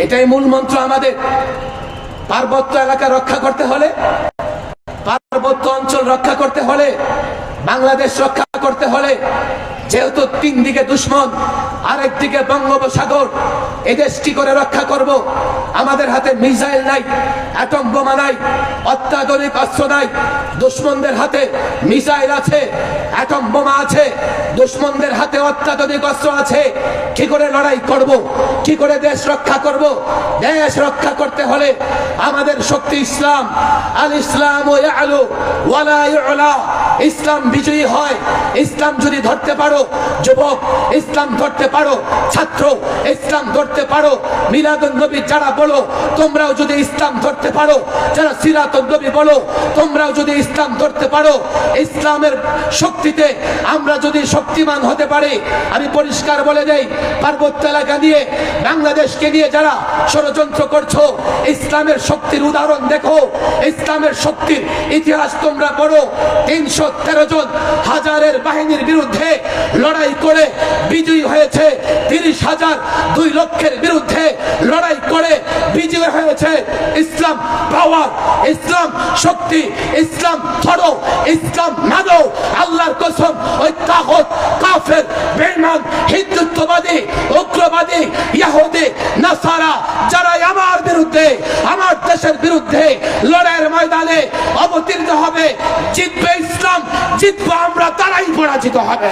এটাই মূল মন্ত্র আমাদের। পার্বত্য এলাকা রক্ষা করতে হলে, পার্বত্য অঞ্চল রক্ষা করতে হলে, বাংলাদেশ রক্ষা করতে হলে, যেহেতু তিন দিকে দুশ্মন, আরেকদিকে বঙ্গোপসাগর, এদেশ কি করে রক্ষা করব? আমাদের হাতে মিসাইল নাই, অ্যাটম বোমা নাই, অত্যাধুনিক অস্ত্র নাই। দুশ্মনদের হাতে মিসাইল আছে, অ্যাটম বোমা আছে, দুশ্মনদের হাতে অত্যাধুনিক অস্ত্র আছে। কি করে লড়াই করব? কি করে দেশ রক্ষা করব? দেশ রক্ষা করতে হলে আমাদের শক্তি ইসলাম। আল ইসলাম ইয়ালু ওয়ালা ইউলা। ইসলাম বিজয়ী হয়। ইসলাম যদি ধরতে পারো যুবক, ইসলাম ধরতে পারো ছাত্র, ইসলাম ধরতে পারো মিলাদুন নবী যারা বলো, তোমরাও যদি ইসলাম ধরতে পারো, যারা সিরাতুন নবী বলো, তোমরাও যদি ইসলাম ধরতে পারো, ইসলামের শক্তিতে আমরা যদি শক্তিমান হতে পারি। আমি পরিষ্কার বলে দেই, পার্বত্য এলাকা নিয়ে, বাংলাদেশকে নিয়ে যারা ষড়যন্ত্র করছো, ইসলামের শক্তির উদাহরণ দেখো, ইসলামের শক্তির ইতিহাস তোমরা পড়ো। 313 জন হাজারের বাহিনীর বিরুদ্ধে লড়াই করে বিজয়ী হয়েছে। 30,000 2 লক্ষের বিরুদ্ধে লড়াই করে বিজয়ী হয়েছে। ইসলাম পাওয়ার, ইসলাম শক্তি, ইসলাম ধরো, ইসলাম মানো। আল্লাহর কসম, ওই তাগুত, কাফের, বেঈমান, হিন্দুত্ববাদী, উগ্রবাদী, ইহুদি, নাসারা যারা আমার বিরুদ্ধে, আমার দেশের বিরুদ্ধে লড়াইয়ের ময়দানে অবতীর্ণ হবে, জিতবে ইসলাম, জিতবে আমরা, তারাই পরাজিত হবে।